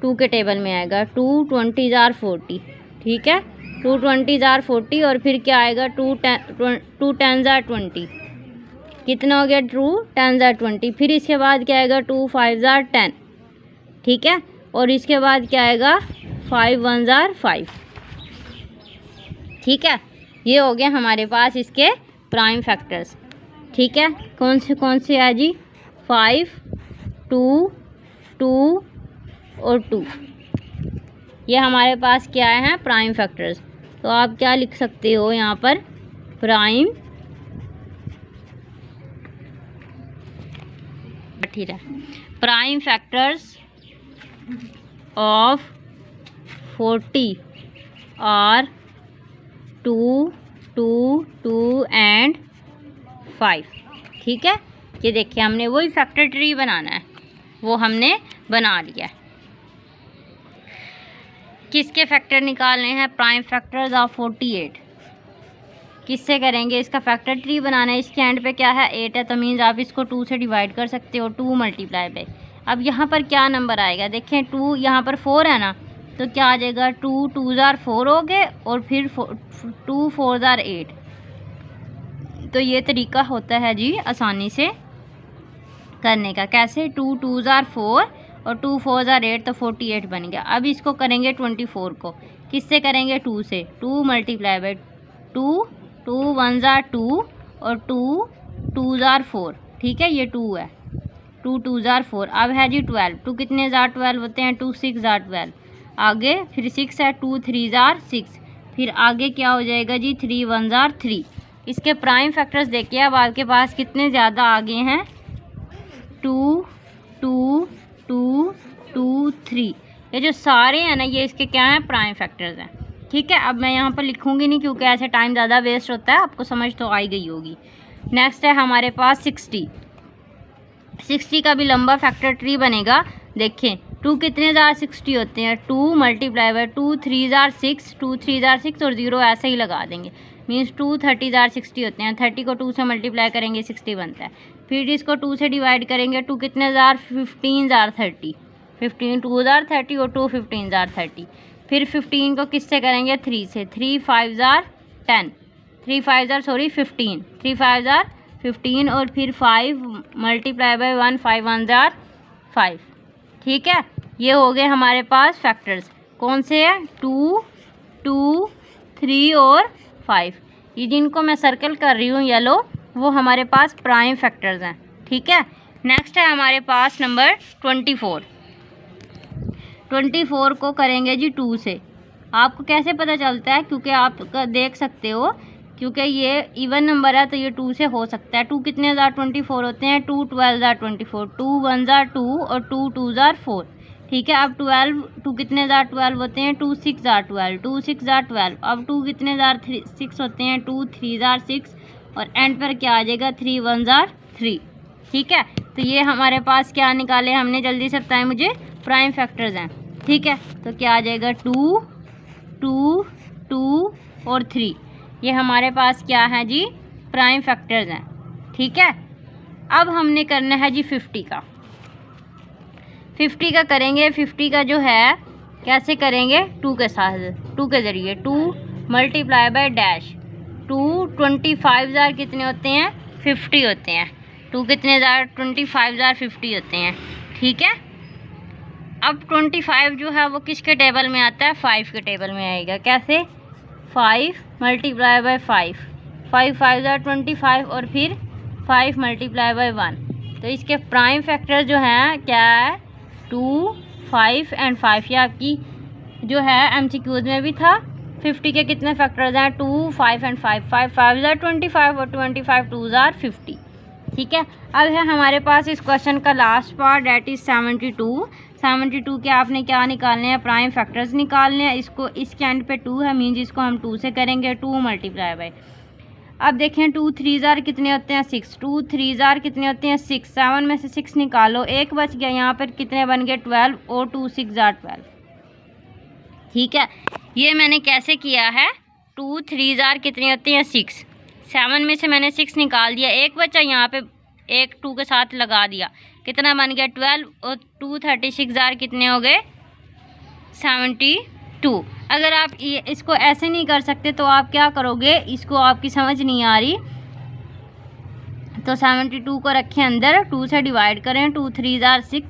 2 के टेबल में आएगा। 2 20 ज़ार 40, ठीक है। 2 20 ज़ार 40 और फिर क्या आएगा 2 10 ज़ार 20। कितना हो गया, 2 10 ज़ार 20। फिर इसके बाद क्या आएगा 2 5 ज़ार 10, ठीक है। और इसके बाद क्या आएगा 5 1 ज़ार 5, ठीक है। ये हो गया हमारे पास इसके प्राइम फैक्टर्स, ठीक है। कौन से है जी, 5 2 2 और 2। ये हमारे पास क्या है, प्राइम फैक्टर्स। तो आप क्या लिख सकते हो यहाँ पर, prime factors of 40 are 2 2 2 and 5, ठीक है। ये देखिए हमने वही फैक्टर ट्री बनाना है, वो हमने बना लिया है। किसके फैक्टर निकालने हैं, प्राइम फैक्टर्स ऑफ 48। किससे करेंगे, इसका फैक्टर ट्री बनाना है। इसके एंड पे क्या है 8 है, तो मीन्स आप इसको 2 से डिवाइड कर सकते हो, 2 मल्टीप्लाई पे। अब यहाँ पर क्या नंबर आएगा, देखें 2 यहाँ पर 4 है ना, तो क्या आ जाएगा 2 2 ज़ार 4 हो गए और फिर 2 4 ज़ार 8। तो ये तरीका होता है जी आसानी से करने का। कैसे, 2 2 ज़ार 4 और 2 4 ज़ार 8, तो 48 बन गया। अब इसको करेंगे 24 को, किससे करेंगे 2 से। 2 मल्टीप्लाई बाई 2 2 1 ज़ार 2 और 2 2 ज़ार 4, ठीक है। ये 2 है, 2 2 ज़ार 4। अब है जी 12। 2 कितने ज़ार 12 होते हैं, 2 6 ज़ार 12। आगे फिर 6 है, 2 3 ज़ार 6। फिर आगे क्या हो जाएगा जी 3 1 ज़ार 3। इसके प्राइम फैक्टर्स देखिए, अब आपके पास कितने ज़्यादा आगे हैं, 2 2 2 2 3। ये जो सारे हैं ना, ये इसके क्या हैं, प्राइम फैक्टर्स हैं, ठीक है। अब मैं यहाँ पर लिखूँगी नहीं क्योंकि ऐसे टाइम ज़्यादा वेस्ट होता है, आपको समझ तो आई गई होगी। नेक्स्ट है हमारे पास 60 का भी लंबा फैक्टर ट्री बनेगा। देखें 2 कितने ज़ार 60 होते हैं, 2 मल्टीप्लाई बाई 2 3 ज़ार 6, 2 3 ज़ार 6 और 0 ऐसे ही लगा देंगे, मीन्स 2 30 ज़ार 60 होते हैं। 30 को 2 से मल्टीप्लाई करेंगे 60 बनता है। फिर इसको 2 से डिवाइड करेंगे, 2 कितने ज़ार 15 ज़ार 30, 15 2 ज़ार 30 और 2 15 ज़ार 30। फिर 15 को किससे करेंगे 3 से, 3 5 जार 10, 3 5 जार 15, 3 5 जार 15 और फिर 5 मल्टीप्लाई बाय 1, 5 1 जार 5। ठीक है, ये हो गए हमारे पास फैक्टर्स। कौन से हैं 2, 2, 3 और 5। ये जिनको मैं सर्कल कर रही हूँ येलो, वो हमारे पास प्राइम फैक्टर्स हैं। ठीक है, नेक्स्ट है हमारे पास नंबर 24। 24 को करेंगे जी 2 से। आपको कैसे पता चलता है, क्योंकि आप देख सकते हो, क्योंकि ये इवन नंबर है तो ये 2 से हो सकता है। 2 कितने ज़ार 24 होते हैं, 2 12 ज़ार 24, 2 1 ज़ार 2 और 2 2 ज़ार 4। ठीक है, अब 2 कितने ज़ार 12 होते हैं, 2 6 ज़ार 12, 2 6 ज़ार 12। अब 2 कितने ज़ार 6 होते हैं, 2 3 ज़ार 6 और एंड पर क्या आ जाएगा 3 1 ज़ार 3। ठीक है, तो ये हमारे पास क्या निकाले हमने, जल्दी से बताएं मुझे, प्राइम फैक्टर्स हैं। ठीक है, तो क्या आ जाएगा 2 2 2 और 3, ये हमारे पास क्या है जी प्राइम फैक्टर्स हैं। ठीक है, अब हमने करना है जी 50 का। 50 का करेंगे, 50 का जो है कैसे करेंगे, 2 के साथ, 2 के ज़रिए, 2 मल्टीप्लाई बाय डैश 2 25 ज़ार कितने होते हैं 50 होते हैं। 2 कितने ज़ार 25 ज़ार 50 होते हैं। ठीक है, अब 25 जो है वो किसके टेबल में आता है, 5 के टेबल में आएगा। कैसे, 5 मल्टीप्लाई बाय 5, 5 5 ज़ार 25 और फिर 5 मल्टीप्लाई बाय 1। तो इसके प्राइम फैक्टर जो हैं क्या है 2 5 एंड 5। ये आपकी जो है MCQs में भी था। 50 के कितने फैक्टर्स हैं 2 5 एंड 5, 5 5 ज़ार 25 और 25 2 ज़ार 50। ठीक है, अब है हमारे पास इस क्वेश्चन का लास्ट पार्ट, डेट इज़ 72। 72 के आपने क्या निकालने हैं, प्राइम फैक्टर्स निकालने हैं। इसको इसके एंड पे 2 है, मीन्स इसको हम 2 से करेंगे, 2 मल्टीप्लाई बाय। अब देखें 2 3 ज़ार कितने होते हैं 6, 2 3 ज़ार कितने होते हैं 6, 7 में से 6 निकालो, एक बच गया, यहाँ पर कितने बन गए 12 और 2 6 ज़ार 12। ठीक है, ये मैंने कैसे किया है, 2 3 ज़ार कितने होते हैं 6, 7 में से मैंने 6 निकाल दिया, एक बचा, यहाँ पे एक 2 के साथ लगा दिया, कितना बन गया 12 और 2 36 ज़ार कितने हो गए 72। अगर आप इसको ऐसे नहीं कर सकते तो आप क्या करोगे, इसको आपकी समझ नहीं आ रही तो 72 को रखें अंदर, 2 से डिवाइड करें, 2 3 ज़ार 6,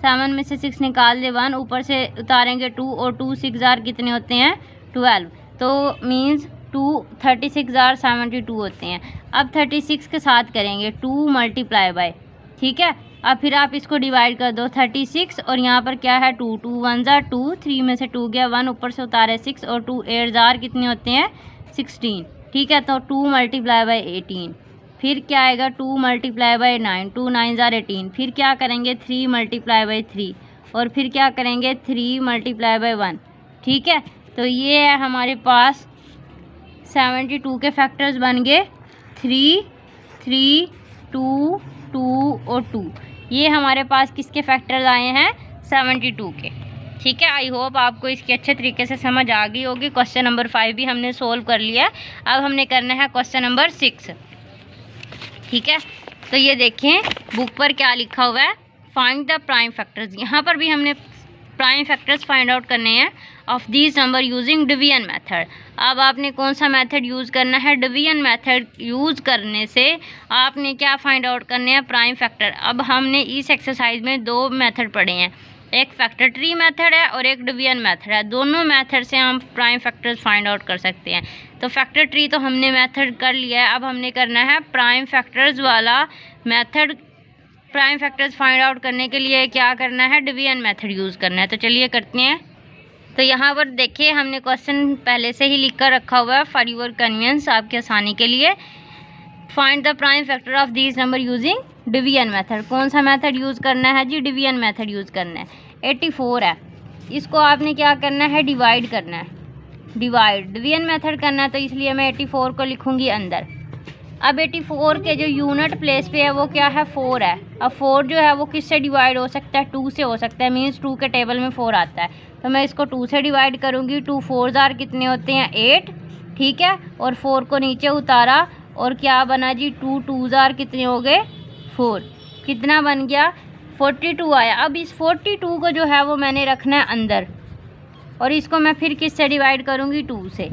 7 में से 6 निकाल दे 1, ऊपर से उतारेंगे 2 और 2 6 ज़ार कितने होते हैं 12, तो मीन्स 2 36 ज़ार 72 होते हैं। अब 36 के साथ करेंगे 2 मल्टीप्लाई बाय। ठीक है, अब फिर आप इसको डिवाइड कर दो 36 और यहाँ पर क्या है 2 2 1 ज़ार 2, 3 में से 2 गया 1, ऊपर से उतारे 6 और 2 8 ज़ार कितने होते हैं 16। ठीक है, तो 2 मल्टीप्लाई बाय 18, फिर क्या आएगा 2 मल्टीप्लाई बाय 9, 2 9 ज़ार 18, फिर क्या करेंगे 3 मल्टीप्लाई बाय 3 और फिर क्या करेंगे 3 मल्टीप्लाई बाय 1। ठीक है, तो ये है हमारे पास 72 के फैक्टर्स बन गए 3 3 2 2 और 2। ये हमारे पास किसके फैक्टर्स आए हैं 72 के। ठीक है, आई होप आपको इसकी अच्छे तरीके से समझ आ गई होगी। क्वेश्चन नंबर 5 भी हमने सोल्व कर लिया। अब हमने करना है क्वेश्चन नंबर 6। ठीक है, तो ये देखें बुक पर क्या लिखा हुआ है, फाइंड द प्राइम फैक्टर्स। यहाँ पर भी हमने प्राइम फैक्टर्स फाइंड आउट करने हैं of these number using division method. अब आपने कौन सा मेथड यूज़ करना है, डिवीजन मेथड यूज़ करने से आपने क्या फाइंड आउट करने हैं प्राइम फैक्टर। अब हमने इस एक्सरसाइज में 2 मेथड पढ़े हैं, एक फैक्टर ट्री मेथड है और एक डिवीजन मेथड है। दोनों मेथड से हम प्राइम फैक्टर्स फाइंड आउट कर सकते हैं। तो फैक्टर ट्री तो हमने मेथड कर लिया है, अब हमने करना है प्राइम फैक्टर्स वाला method. Prime factors find out करने के लिए क्या करना है, डिवीजन मेथड यूज़ करना है। तो चलिए करते हैं। तो यहाँ पर देखिए हमने क्वेश्चन पहले से ही लिख कर रखा हुआ है फॉर योर कन्वीनियंस, आपकी आसानी के लिए। Find the prime factor of these number using division method. कौन सा मेथड यूज़ करना है जी, डिवीजन मेथड यूज़ करना है। 84 है, इसको आपने क्या करना है, डिवाइड करना है। डिवाइड डिवीजन मेथड करना है, तो इसलिए मैं 84 को लिखूँगी अंदर। अब 84 के जो यूनिट प्लेस पे है वो क्या है 4 है। अब 4 जो है वो किससे डिवाइड हो सकता है, 2 से हो सकता है, मीन्स 2 के टेबल में 4 आता है, तो मैं इसको 2 से डिवाइड करूँगी। 2 4 ज़ार कितने होते हैं 8। ठीक है, और 4 को नीचे उतारा और क्या बना जी 2 2 ज़ार कितने हो गए 4, कितना बन गया 42 आया। अब इस 42 को जो है वो मैंने रखना है अंदर। और इसको मैं फिर किससे डिवाइड करूँगी, 2 से।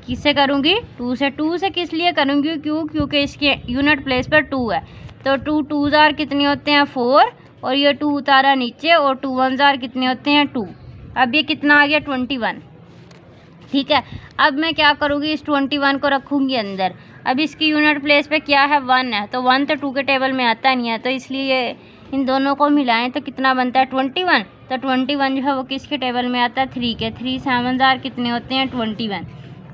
किससे करूँगी, 2 से। 2 से किस लिए करूँगी, क्योंकि इसके यूनिट प्लेस पर 2 है। तो 2 2 जार कितने होते हैं, 4, और ये 2 उतारा नीचे, और 2 1 जार कितने होते हैं, 2। अब ये कितना आ गया, 21। ठीक है, अब मैं क्या करूँगी, इस 21 को रखूँगी अंदर। अब इसकी यूनिट प्लेस पे क्या है, 1 है, तो 1 तो 2 के टेबल में आता नहीं है, तो इसलिए इन दोनों को मिलाएं तो कितना बनता है, 21। तो 21 जो है वो किसके टेबल में आता है, 3 के। 3 7 जार कितने होते हैं, 21।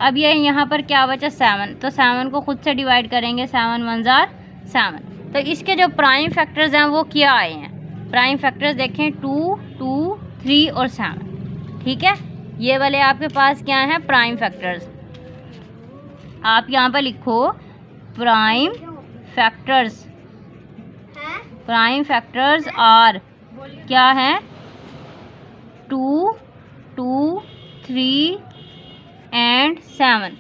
अब ये यहाँ पर क्या बचा, 7, तो 7 को खुद से डिवाइड करेंगे, 7 1 जार 7। तो इसके जो प्राइम फैक्टर्स हैं वो क्या आए हैं, प्राइम फैक्टर्स देखें, 2 2 3 और 7। ठीक है, ये वाले आपके पास क्या हैं, प्राइम फैक्टर्स। आप यहाँ पर लिखो prime factors. Prime factors are क्या है, 2 2 3 एंड 7।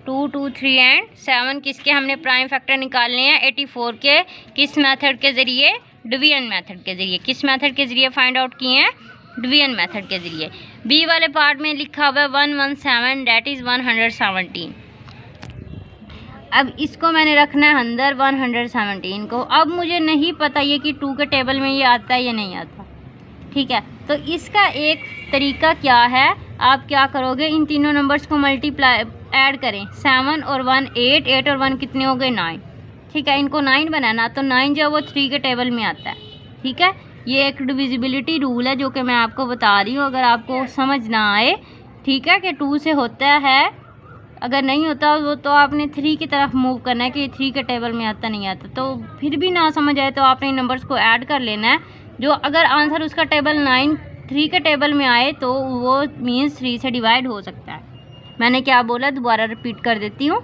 2 2 3 एंड 7 किसके हमने प्राइम फैक्टर निकालने हैं, 84 के। किस मेथड के ज़रिए, डिवीजन मेथड के ज़रिए। किस मेथड के ज़रिए फाइंड आउट किए हैं, डिवीजन मेथड के ज़रिए। बी वाले पार्ट में लिखा हुआ है 117, दैट इज़ 117। अब इसको मैंने रखना है अंदर 117 को। अब मुझे नहीं पता ये कि 2 के टेबल में ये आता है या नहीं आता। ठीक है, तो इसका एक तरीका क्या है, आप क्या करोगे, इन तीनों नंबर्स को मल्टीप्लाई ऐड करें। 7 और 1 8, 8 और 1 कितने हो गए, 9। ठीक है, इनको 9 बनाना, तो 9 जो है वो 3 के टेबल में आता है। ठीक है, ये एक डिविजिबिलिटी रूल है जो कि मैं आपको बता रही हूँ, अगर आपको समझ ना आए। ठीक है, कि 2 से होता है, अगर नहीं होता वो तो आपने 3 की तरफ मूव करना है कि 3 के टेबल में आता नहीं आता। तो फिर भी ना समझ आए तो आपने इन नंबर्स को ऐड कर लेना है। जो अगर आंसर उसका टेबल 9 3 के टेबल में आए तो वो मीन्स 3 से डिवाइड हो सकता है। मैंने क्या बोला, दोबारा रिपीट कर देती हूँ।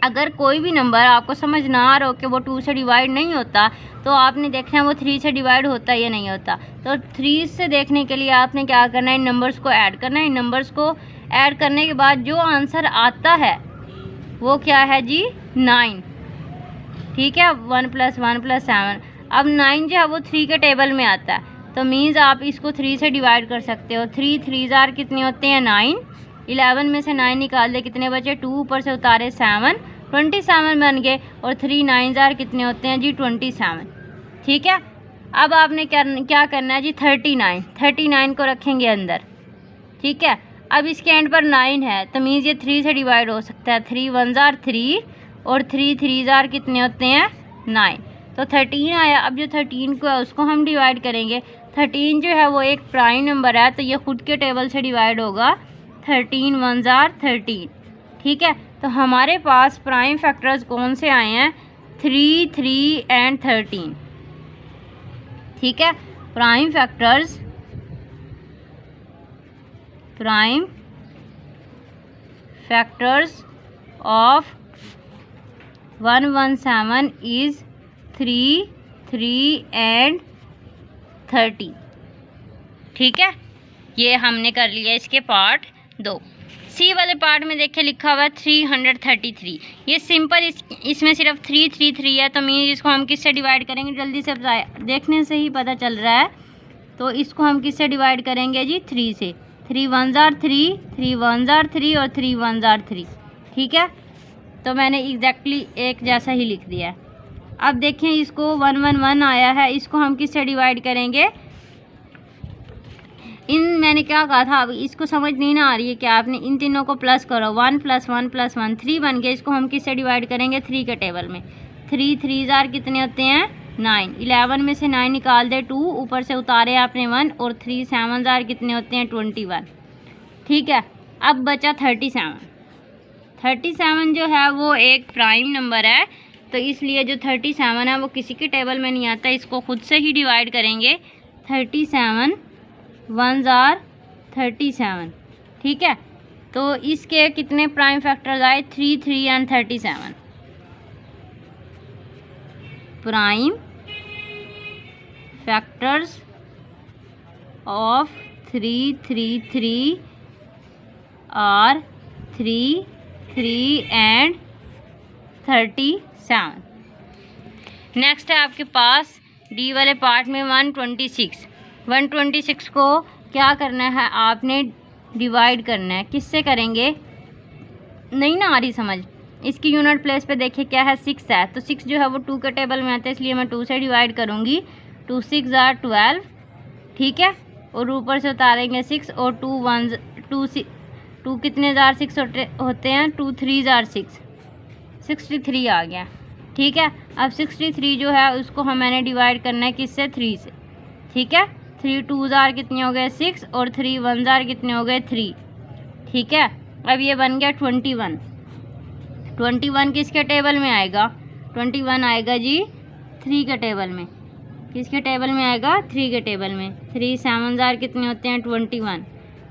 अगर कोई भी नंबर आपको समझ ना आ रहा हो कि वो 2 से डिवाइड नहीं होता, तो आपने देखना है वो 3 से डिवाइड होता है या नहीं होता। तो 3 से देखने के लिए आपने क्या करना है, इन नंबर्स को ऐड करना है। इन नंबर्स को ऐड करने के बाद जो आंसर आता है वो क्या है जी, 9। ठीक है, 1 + 1 + 7। अब 9 जो है वो 3 के टेबल में आता है, तो मीन्स आप इसको 3 से डिवाइड कर सकते हो। 3 3 जार कितने होते हैं, 9। 11 में से 9 निकाल दे, कितने बचे, 2 ऊपर से उतारे 7, 27 बन गए। और 3 9 जार कितने होते हैं जी, 27। ठीक है, अब आपने क्या करना है जी, 39 को रखेंगे अंदर। ठीक है, अब इसके एंड पर 9 है, तो मीन्स ये 3 से डिवाइड हो सकता है। 3 1 जार 3 और 3 3 जार कितने होते हैं, 9। तो 13 आया। अब जो 13 को है उसको हम डिवाइड करेंगे। 13 जो है वो एक प्राइम नंबर है, तो ये खुद के टेबल से डिवाइड होगा। 13 1 जार 13। ठीक है, तो हमारे पास प्राइम फैक्टर्स कौन से आए हैं, 3 3 एंड 13। ठीक है, prime factors of 117 is 3 3 and 30। ठीक है, ये हमने कर लिया इसके पार्ट 2। सी वाले पार्ट में देखिए लिखा हुआ है 333। ये सिंपल, इसमें सिर्फ 3 3 3 है, तो मीन इसको हम किससे डिवाइड करेंगे, जल्दी से देखने से ही पता चल रहा है। तो इसको हम किससे डिवाइड करेंगे जी, 3 से। 3 1 जार 3, 3 1 जार 3 और 3 1 जार 3। ठीक है, तो मैंने एग्जैक्टली एक जैसा ही लिख दिया है। अब देखें, इसको 1 1 1 आया है, इसको हम किससे डिवाइड करेंगे, मैंने क्या कहा था, अब इसको समझ नहीं ना आ रही है कि आपने इन तीनों को प्लस करो। 1 + 1 + 1 3 बन गया। इसको हम किससे डिवाइड करेंगे, 3 के टेबल में। 3 3 जार कितने होते हैं, 9। 11 में से 9 निकाल दे, 2 ऊपर से उतारे आपने 1, और 3 7 जार कितने होते हैं, 21। ठीक है, अब बचा 37। 37 जो है वो एक प्राइम नंबर है, तो इसलिए जो 37 है वो किसी के टेबल में नहीं आता, इसको खुद से ही डिवाइड करेंगे। 37 1 जार 37। ठीक है, तो इसके कितने प्राइम फैक्टर्स आए, 3 3 and 37। Prime factors of 3 3 3 are 3 3 and 37। Next है आपके पास डी वाले पार्ट में 126 को क्या करना है, आपने डिवाइड करना है। किससे करेंगे, नहीं ना आ रही समझ। इसकी यूनिट प्लेस पे देखिए क्या है, 6 है, तो 6 जो है वो 2 के टेबल में आता है, इसलिए मैं 2 से डिवाइड करूँगी। 2 6 = 12, ठीक है। और ऊपर से उतारेंगे 6 और 2 कितने जार 6 होते हैं, 2 3 जार 6, 63 आ गया, ठीक है। अब 63 जो है उसको मैंने डिवाइड करना है किससे, 3 से, ठीक है। 3 2 जार कितने हो गए 6 और 3 1 जार कितने हो गए 3, ठीक है। अब ये बन गया 21। 21 किसके टेबल में आएगा, 21 आएगा जी 3 के टेबल में। किसके टेबल में आएगा, 3 के टेबल में। 3 7 जार कितने होते हैं 21,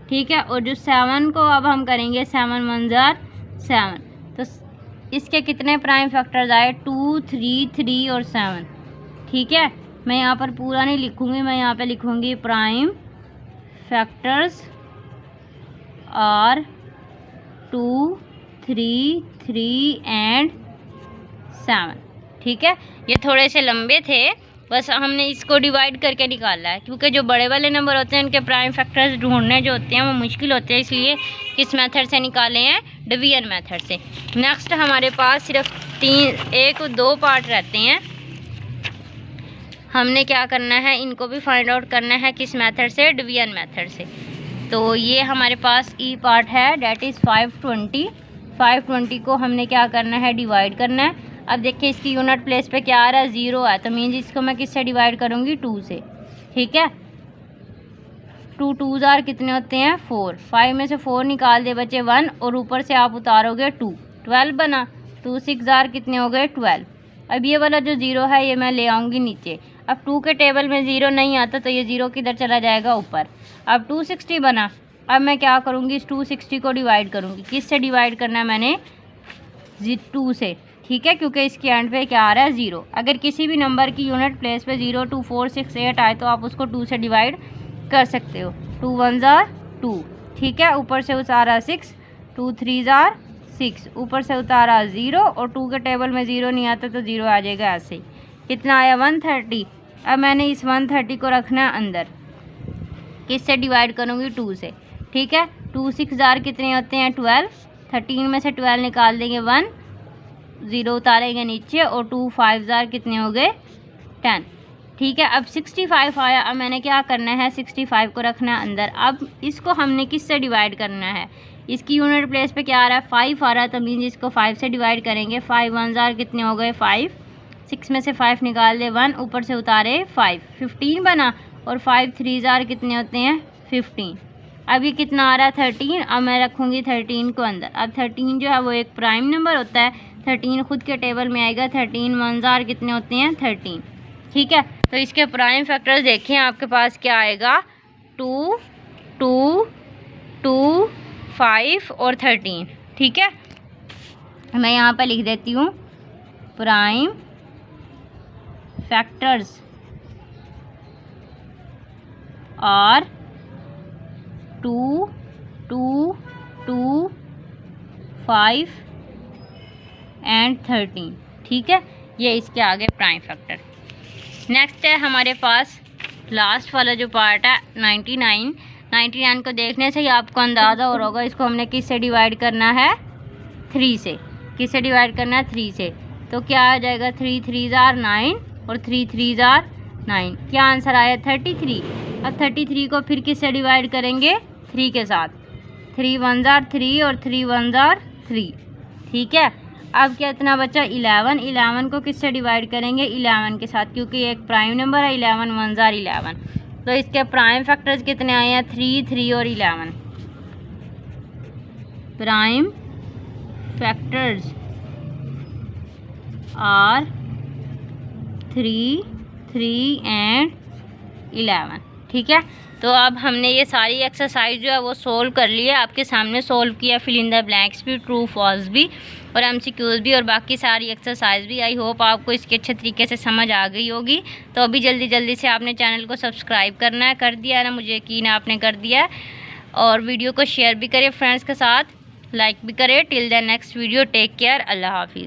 ठीक है। और जो 7 को अब हम करेंगे 7 1 जार 7, तो इसके कितने प्राइम फैक्टर्स आए, 2 3 3 और 7, ठीक है। मैं यहाँ पर पूरा नहीं लिखूँगी, मैं यहाँ पे लिखूँगी प्राइम फैक्टर्स आर 2 3 3 एंड 7, ठीक है। ये थोड़े से लंबे थे, बस हमने इसको डिवाइड करके निकाला है, क्योंकि जो बड़े वाले नंबर होते हैं उनके प्राइम फैक्टर्स ढूंढने जो होते हैं वो मुश्किल होते हैं, इसलिए किस मेथड से निकाले हैं, डिवीजन मेथड से। नेक्स्ट हमारे पास सिर्फ 1-2 पार्ट रहते हैं, हमने क्या करना है, इनको भी फाइंड आउट करना है किस मेथड से, डिवीजन मेथड से। तो ये हमारे पास ई पार्ट है, डेट इज़ 520। 520 को हमने क्या करना है, डिवाइड करना है। अब देखिए इसकी यूनिट प्लेस पे क्या आ रहा है, 0 है, तो मीन्स इसको मैं किससे डिवाइड करूँगी, 2 से, ठीक है। 2 2 जार कितने होते हैं 4, 5 में से 4 निकाल दे बचे 1 और ऊपर से आप उतारोगे 2, 12 बना। 2 6 जार कितने हो गए 12। अब ये वाला जो 0 है ये मैं ले आऊँगी नीचे। अब 2 के टेबल में 0 नहीं आता तो ये 0 किधर चला जाएगा, ऊपर। अब 260 बना। अब मैं क्या करूँगी, इस 260 को डिवाइड करूँगी। किससे डिवाइड करना है मैंने, 2 से, ठीक है, क्योंकि इसके एंड पे क्या आ रहा है 0। अगर किसी भी नंबर की यूनिट प्लेस पे 0 2 4 6 8 आए तो आप उसको 2 से डिवाइड कर सकते हो। 2 1 जार 2, ठीक है, ऊपर से उतारा 6, 2 3 जार 6, ऊपर से उतारा 0 और 2 के टेबल में 0 नहीं आता तो 0 आ जाएगा ऐसे ही। कितना आया 130। अब मैंने इस 130 को रखना है अंदर, किससे डिवाइड करूँगी, 2 से, ठीक है। 2 6 जार कितने होते हैं 12, 13 में से 12 निकाल देंगे 1, 0 उतारेंगे नीचे और 2 5 जार कितने हो गए 10, ठीक है। अब 65 आया। अब मैंने क्या करना है, 65 को रखना है अंदर। अब इसको हमने किससे डिवाइड करना है, इसकी यूनिट प्लेस पे क्या आ रहा है 5 आ रहा है, तो मीन्स इसको 5 से डिवाइड करेंगे। 5 1 जार कितने हो गए 5, 6 में से 5 निकाल दे 1, ऊपर से उतारे 5, 15 बना। और 5 3 जार कितने होते हैं 15। अभी कितना आ रहा है 13। अब मैं रखूँगी 13 को अंदर। अब 13 जो है वो एक प्राइम नंबर होता है, 13 खुद के टेबल में आएगा। 13 1 जार कितने होते हैं 13, ठीक है। तो इसके प्राइम फैक्टर्स देखें आपके पास क्या आएगा, 2 2 2 5 और 13, ठीक है। मैं यहाँ पर लिख देती हूँ प्राइम फैक्टर्स और 2 2 2 5 एंड 13, ठीक है। ये इसके आगे प्राइम फैक्टर। नेक्स्ट है हमारे पास लास्ट वाला जो पार्ट है 99 को देखने से ही आपको अंदाज़ा हो रहा होगा इसको हमने किससे डिवाइड करना है, 3 से। किससे डिवाइड करना है 3 से, तो क्या आ जाएगा 3 3 जार 9 और 3 3 जार 9। क्या आंसर आया 33। अब 33 को फिर किससे डिवाइड करेंगे, 3 के साथ। 3 1 जार 3 और 3 1 जार 3, ठीक है। अब क्या इतना बचा 11। 11 को किससे डिवाइड करेंगे, 11 के साथ, क्योंकि एक प्राइम नंबर है 11 1 जार 11। तो इसके प्राइम फैक्टर्स कितने आए हैं 3 3 और 11। प्राइम फैक्टर्स आर 3 3 एंड 11, ठीक है। तो अब हमने ये सारी एक्सरसाइज जो है वो सोल्व कर ली है, आपके सामने सोल्व किया, फिल इन द ब्लैंक्स भी, ट्रू फॉल्स भी और एमसीक्यूज भी और बाकी सारी एक्सरसाइज भी। आई होप आपको इसके अच्छे तरीके से समझ आ गई होगी। तो अभी जल्दी जल्दी से आपने चैनल को सब्सक्राइब करना है, कर दिया है ना, मुझे यकीन है आपने कर दिया है। और वीडियो को शेयर भी करें फ्रेंड्स के साथ, लाइक भी करें। Till the next video, take care, अल्लाह हाफिज़।